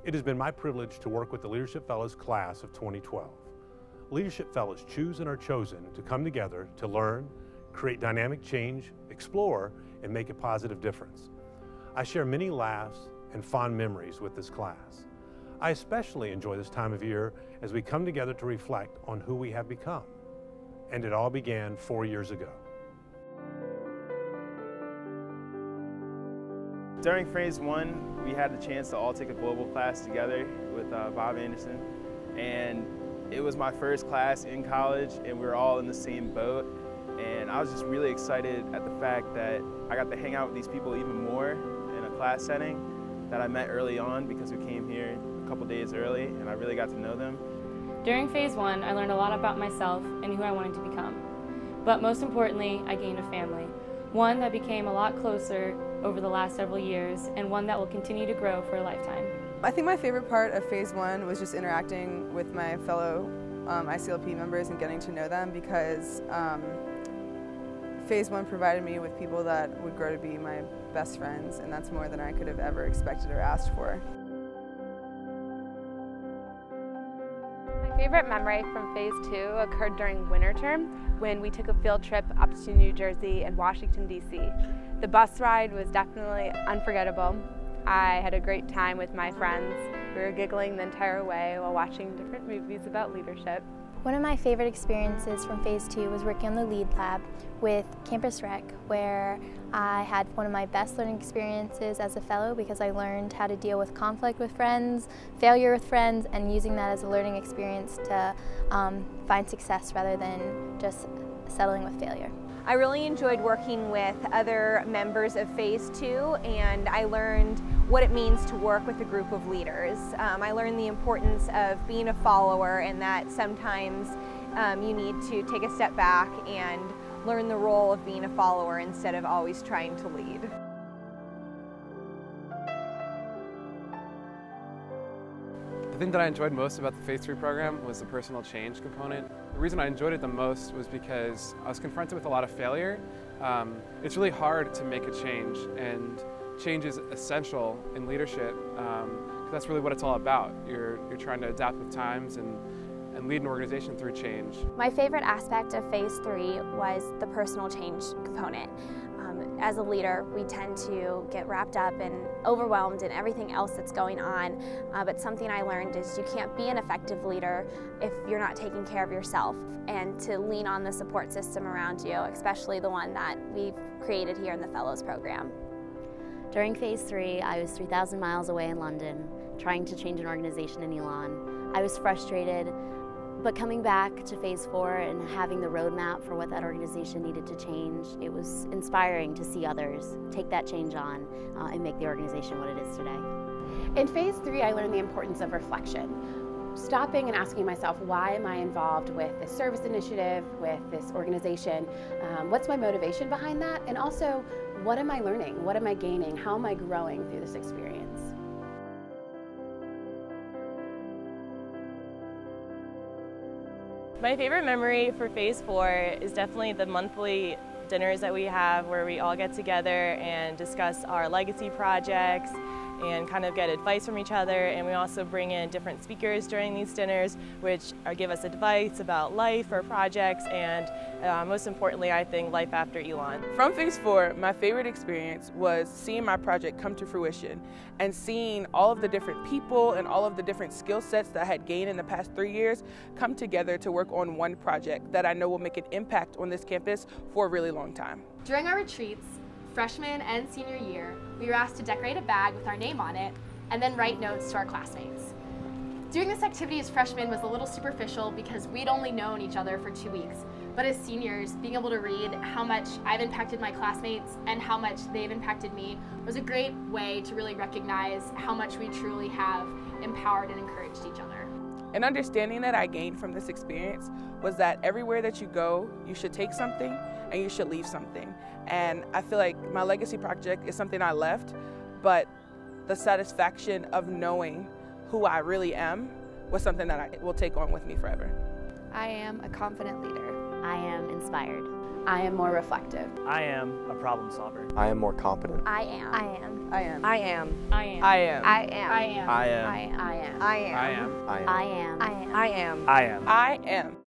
It has been my privilege to work with the Leadership Fellows class of 2012. Leadership Fellows choose and are chosen to come together to learn, create dynamic change, explore, and make a positive difference. I share many laughs and fond memories with this class. I especially enjoy this time of year as we come together to reflect on who we have become. And it all began 4 years ago. During phase one, we had the chance to all take a global class together with Bob Anderson. And it was my first class in college, and we were all in the same boat. And I was just really excited at the fact that I got to hang out with these people even more in a class setting that I met early on because we came here a couple days early, and I really got to know them. During phase one, I learned a lot about myself and who I wanted to become. But most importantly, I gained a family. One that became a lot closer over the last several years, and one that will continue to grow for a lifetime. I think my favorite part of phase one was just interacting with my fellow ICLP members and getting to know them, because phase one provided me with people that would grow to be my best friends, and that's more than I could have ever expected or asked for. My favorite memory from phase two occurred during winter term when we took a field trip up to New Jersey and Washington, D.C. The bus ride was definitely unforgettable. I had a great time with my friends. We were giggling the entire way while watching different movies about leadership. One of my favorite experiences from phase two was working on the LEAD lab with Campus Rec, where I had one of my best learning experiences as a fellow because I learned how to deal with conflict with friends, failure with friends, and using that as a learning experience to find success rather than just settling with failure. I really enjoyed working with other members of phase two, and I learned what it means to work with a group of leaders. I learned the importance of being a follower, and that sometimes you need to take a step back and learn the role of being a follower instead of always trying to lead. The thing that I enjoyed most about the Phase 3 program was the personal change component. The reason I enjoyed it the most was because I was confronted with a lot of failure. It's really hard to make a change, and change is essential in leadership because that's really what it's all about. You're trying to adapt with times and lead an organization through change. My favorite aspect of phase three was the personal change component. As a leader, we tend to get wrapped up and overwhelmed in everything else that's going on, but something I learned is you can't be an effective leader if you're not taking care of yourself, and to lean on the support system around you, especially the one that we've created here in the Fellows Program. During phase three, I was 3,000 miles away in London, trying to change an organization in Elon. I was frustrated, but coming back to phase four and having the roadmap for what that organization needed to change, it was inspiring to see others take that change on and make the organization what it is today. In phase three, I learned the importance of reflection. Stopping and asking myself, why am I involved with this service initiative, with this organization? What's my motivation behind that? And also, what am I learning? What am I gaining? How am I growing through this experience? My favorite memory for phase four is definitely the monthly dinners that we have, where we all get together and discuss our legacy projects and kind of get advice from each other. And we also bring in different speakers during these dinners, which give us advice about life or projects, and most importantly, I think, life after Elon. From phase four, my favorite experience was seeing my project come to fruition and seeing all of the different people and all of the different skill sets that I had gained in the past 3 years come together to work on one project that I know will make an impact on this campus for a really long time. During our retreats, freshman and senior year, we were asked to decorate a bag with our name on it and then write notes to our classmates. Doing this activity as freshmen was a little superficial because we'd only known each other for 2 weeks, but as seniors, being able to read how much I've impacted my classmates and how much they've impacted me was a great way to really recognize how much we truly have empowered and encouraged each other. An understanding that I gained from this experience was that everywhere that you go, you should take something and you should leave something. And I feel like my legacy project is something I left, but the satisfaction of knowing who I really am was something that I will take on with me forever. I am a confident leader. I am inspired. I am more reflective. I am a problem solver. I am more competent. I am. I am. I am. I am. I am. I am. I am. I am. I am. I am. I am. I am. I am. I am. I am. I am.